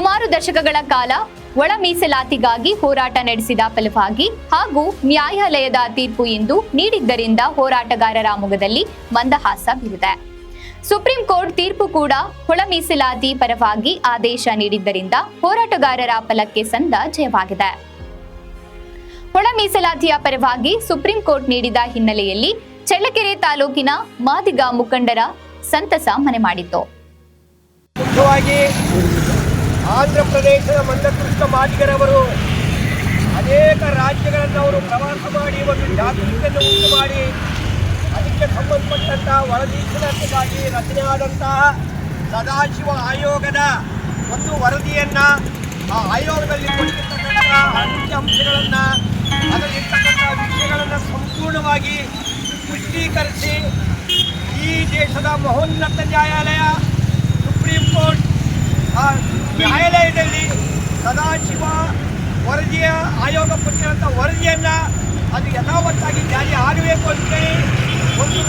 ಸುಮಾರು ದಶಕಗಳ ಕಾಲ ಒಳ ಮೀಸಲಾತಿಗಾಗಿ ಹೋರಾಟ ನಡೆಸಿದ ಫಲವಾಗಿ ಹಾಗೂ ನ್ಯಾಯಾಲಯದ ತೀರ್ಪು ಎಂದು ನೀಡಿದ್ದರಿಂದ ಹೋರಾಟಗಾರರ ಮೊಗದಲ್ಲಿ ಮಂದಹಾಸ ಬೀರಿದೆ. ಸುಪ್ರೀಂ ಕೋರ್ಟ್ ತೀರ್ಪು ಕೂಡ ಒಳ ಮೀಸಲಾತಿ ಪರವಾಗಿ ಆದೇಶ ನೀಡಿದ್ದರಿಂದ ಹೋರಾಟಗಾರರ ಫಲಕ್ಕೆ ಸಂದ ಜಯವಾಗಿದೆ. ಒಳ ಮೀಸಲಾತಿಯ ಪರವಾಗಿ ಸುಪ್ರೀಂ ಕೋರ್ಟ್ ನೀಡಿದ ಹಿನ್ನೆಲೆಯಲ್ಲಿ ಚಳ್ಳಕೆರೆ ತಾಲೂಕಿನ ಮಾದಿಗ ಮುಖಂಡರ ಸಂತಸ ಮನೆ ಮಾಡಿತ್ತು. ಆಂಧ್ರ ಪ್ರದೇಶದ ಮಂದಕೃಷ್ಣ ಮಾದಿಗರವರು ಅನೇಕ ರಾಜ್ಯಗಳನ್ನು ಅವರು ಪ್ರವಾಸ ಮಾಡಿ ಒಂದು ಜಾಗೃತಿಯನ್ನು ಉಂಟು ಮಾಡಿ ಅದಕ್ಕೆ ಸಂಬಂಧಪಟ್ಟಂತಹ ಒಳ ಮೀಸಲಾತಿಗಾಗಿ ರಚನೆಯಾದಂತಹ ಸದಾಶಿವ ಆಯೋಗದ ಒಂದು ವರದಿಯನ್ನು ಆ ಆಯೋಗದಲ್ಲಿ ಕೊಟ್ಟಿರ್ತಕ್ಕಂಥ ಅಂಕಿಅಂಶಗಳನ್ನು ಅದರಲ್ಲಿರ್ತಕ್ಕಂಥ ವಿಷಯಗಳನ್ನು ಸಂಪೂರ್ಣವಾಗಿ ಪುಷ್ಟೀಕರಿಸಿ ಈ ದೇಶದ ಮಹೋನ್ನತ ನ್ಯಾಯಾಲಯ ಸುಪ್ರೀಂ ಕೋರ್ಟ್ ನ್ಯಾಯಾಲಯದಲ್ಲಿ ಸದಾಶಿವ ವರದಿಯ ಆಯೋಗ ಕೊಟ್ಟಿರುವಂಥ ವರದಿಯನ್ನು ಅದು ಯಥಾವತ್ತಾಗಿ ಜಾರಿ ಆಗಬೇಕು ಅಂತೇಳಿ ಒಂದು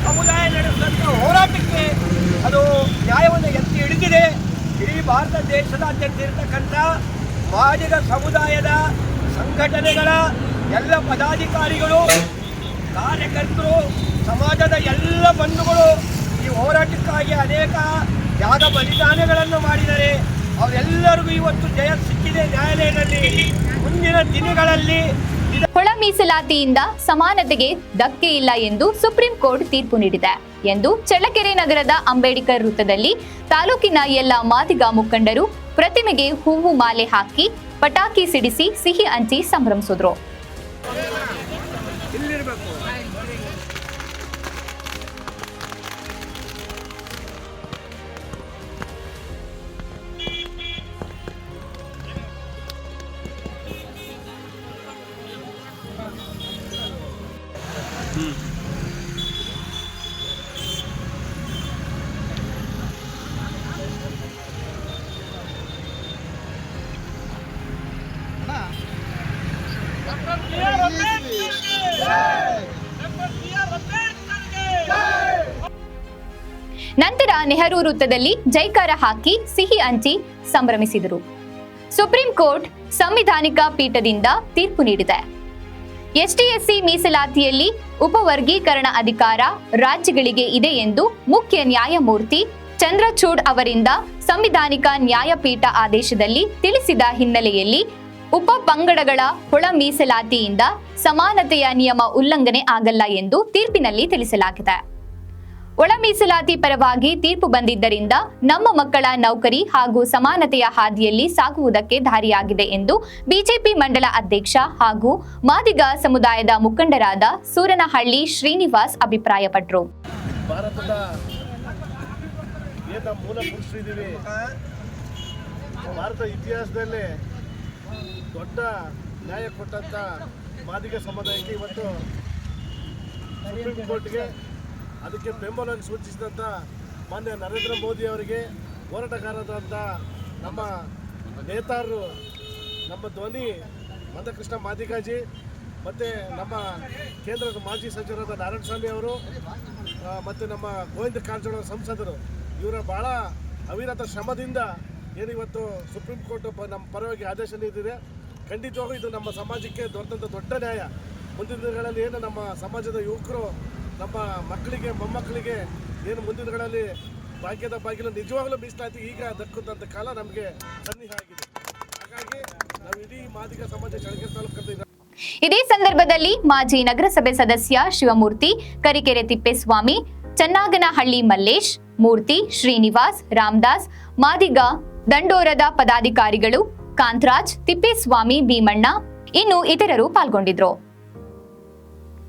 ಸಮುದಾಯ ನಡೆಸಿದಂಥ ಹೋರಾಟಕ್ಕೆ ಅದು ನ್ಯಾಯವನ್ನು ಎತ್ತಿ ಹಿಡಿದಿದೆ. ಇಡೀ ಭಾರತ ದೇಶದಾದ್ಯಂತ ಇರತಕ್ಕಂಥ ಮಾದಿಗ ಸಮುದಾಯದ ಸಂಘಟನೆಗಳ ಎಲ್ಲ ಪದಾಧಿಕಾರಿಗಳು, ಕಾರ್ಯಕರ್ತರು, ಸಮಾಜದ ಎಲ್ಲ ಬಂಧುಗಳು ಈ ಹೋರಾಟಕ್ಕಾಗಿ ಅನೇಕ ತ್ಯಾಗ ಬಲಿದಾನಗಳನ್ನು ಮಾಡಿದರೆ ಅವರೆಲ್ಲರಿಗೂ ಇವತ್ತು ಜಯ ಸಿಕ್ಕಿದೆ ನ್ಯಾಯಾಲಯದಲ್ಲಿ. ಮುಂದಿನ ದಿನಗಳಲ್ಲಿ ಒಳ ಮೀಸಲಾತಿಯಿಂದ ಸಮಾನತೆಗೆ ಧಕ್ಕೆ ಇಲ್ಲ ಎಂದು ಸುಪ್ರೀಂ ಕೋರ್ಟ್ ತೀರ್ಪು ನೀಡಿದೆ ಎಂದು ಚಳ್ಳಕೆರೆ ನಗರದ ಅಂಬೇಡ್ಕರ್ ವೃತ್ತದಲ್ಲಿ ತಾಲೂಕಿನ ಎಲ್ಲ ಮಾದಿಗ ಮುಖಂಡರು ಪ್ರತಿಮೆಗೆ ಹೂವು ಮಾಲೆ ಹಾಕಿ ಪಟಾಕಿ ಸಿಡಿಸಿ ಸಿಹಿ ಹಂಚಿ ಸಂಭ್ರಮಿಸಿದ್ರು. ನಂತರ ನೆಹರು ವೃತ್ತದಲ್ಲಿ ಜೈಕಾರ ಹಾಕಿ ಸಿಹಿ ಹಂಚಿ ಸಂಭ್ರಮಿಸಿದರು. ಸುಪ್ರೀಂ ಕೋರ್ಟ್ ಸಂವಿಧಾನಿಕ ಪೀಠದಿಂದ ತೀರ್ಪು ನೀಡಿದೆ. ಎಸ್ಟಿ/ಎಸ್ಸಿ ಮೀಸಲಾತಿಯಲ್ಲಿ ಉಪವರ್ಗೀಕರಣ ಅಧಿಕಾರ ರಾಜ್ಯಗಳಿಗೆ ಇದೆ ಎಂದು ಮುಖ್ಯ ನ್ಯಾಯಮೂರ್ತಿ ಚಂದ್ರಚೂಡ್ ಅವರಿಂದ ಸಂವಿಧಾನಿಕ ನ್ಯಾಯಪೀಠ ಆದೇಶದಲ್ಲಿ ತಿಳಿಸಿದ ಹಿನ್ನೆಲೆಯಲ್ಲಿ ಉಪ ಪಂಗಡಗಳ ಒಳ ಮೀಸಲಾತಿಯಿಂದ ಸಮಾನತೆಯ ನಿಯಮ ಉಲ್ಲಂಘನೆ ಆಗಲ್ಲ ಎಂದು ತೀರ್ಪಿನಲ್ಲಿ ತಿಳಿಸಲಾಗಿದೆ. ಒಳ ಮೀಸಲಾತಿ ಪರವಾಗಿ ತೀರ್ಪು ಬಂದಿದ್ದರಿಂದ ನಮ್ಮ ಮಕ್ಕಳ ನೌಕರಿ ಹಾಗೂ ಸಮಾನತೆಯ ಹಾದಿಯಲ್ಲಿ ಸಾಗುವುದಕ್ಕೆ ದಾರಿಯಾಗಿದೆ ಎಂದು ಬಿಜೆಪಿ ಮಂಡಲ ಅಧ್ಯಕ್ಷ ಹಾಗೂ ಮಾದಿಗ ಸಮುದಾಯದ ಮುಖಂಡರಾದ ಸೂರನಹಳ್ಳಿ ಶ್ರೀನಿವಾಸ್ ಅಭಿಪ್ರಾಯಪಟ್ಟರು. ಭಾರತದ ಮೂಲ ಪುರುಷರಿದ್ದೀವಿ. ಭಾರತ ಇತಿಹಾಸದಲ್ಲೇ ದೊಡ್ಡ ನ್ಯಾಯ ಕೊಟ್ಟಂತ ಮಾದಿಗ ಸಮುದಾಯಕ್ಕೆ ಇವತ್ತು ಸುಪ್ರೀಂ ಕೋರ್ಟ್ಗೆ ಅದಕ್ಕೆ ಬೆಂಬಲವನ್ನು ಸೂಚಿಸಿದಂಥ ಮಾನ್ಯ ನರೇಂದ್ರ ಮೋದಿ ಅವರಿಗೆ, ಹೋರಾಟಗಾರರಾದಂಥ ನಮ್ಮ ನೇತಾರರು, ನಮ್ಮ ಧ್ವನಿ ಮಂದಕೃಷ್ಣ ಮಾದಿಗಾಜಿ ಮತ್ತು ನಮ್ಮ ಕೇಂದ್ರದ ಮಾಜಿ ಸಚಿವರಾದ ನಾರಾಯಣಸ್ವಾಮಿ ಅವರು ಮತ್ತು ನಮ್ಮ ಗೋವಿಂದ ಕಾರಜೋಳ ಸಂಸದರು, ಇವರ ಭಾಳ ಅವಿರತ ಶ್ರಮದಿಂದ ಏನಿವತ್ತು ಸುಪ್ರೀಂ ಕೋರ್ಟ್ ನಮ್ಮ ಪರವಾಗಿ ಆದೇಶ ನೀಡಿದೆ. ಖಂಡಿತವಾಗೂ ಇದು ನಮ್ಮ ಸಮಾಜಕ್ಕೆ ದೊಡ್ಡ ನ್ಯಾಯ. ಮುಂದಿನ ದಿನಗಳಲ್ಲಿ ಏನು ನಮ್ಮ ಸಮಾಜದ ಯುವಕರು ನಮ್ಮ ಮಕ್ಕಳಿಗೆ ಮೊಮ್ಮಕ್ಕಳಿಗೆ ಏನು ಮುಂದಿನ ದಿನಗಳಲ್ಲಿ ಭಾಗ್ಯದ ಬಾಗಿಲು ನಿಜವಾಗ್ಲೂ ಮೀಸಲಾತಿ ಈಗ ದಕ್ಕುವಂಥ ಕಾಲ ನಮಗೆ ಸನ್ನಿಹ ಆಗಿದೆ. ಹಾಗಾಗಿ ನಾವು ಇಡೀ ಮಾದಿಗ ಸಮಾಜ ಚಳ್ಳಕೆರೆ ತಾಲೂಕು. ಇದೇ ಸಂದರ್ಭದಲ್ಲಿ ಮಾಜಿ ನಗರಸಭೆ ಸದಸ್ಯ ಶಿವಮೂರ್ತಿ, ಕರಿಕೆರೆ ತಿಪ್ಪೇಸ್ವಾಮಿ, ಚನ್ನಾಗನಹಳ್ಳಿ ಮಲ್ಲೇಶ್, ಮೂರ್ತಿ, ಶ್ರೀನಿವಾಸ್, ರಾಮದಾಸ್, ಮಾದಿಗ ದಂಡೋರದ ಪದಾಧಿಕಾರಿಗಳು ಕಾಂತರಾಜ್, ತಿಪ್ಪೇಸ್ವಾಮಿ, ಭೀಮಣ್ಣ ಇನ್ನು ಇತರರು ಪಾಲ್ಗೊಂಡಿದ್ರು.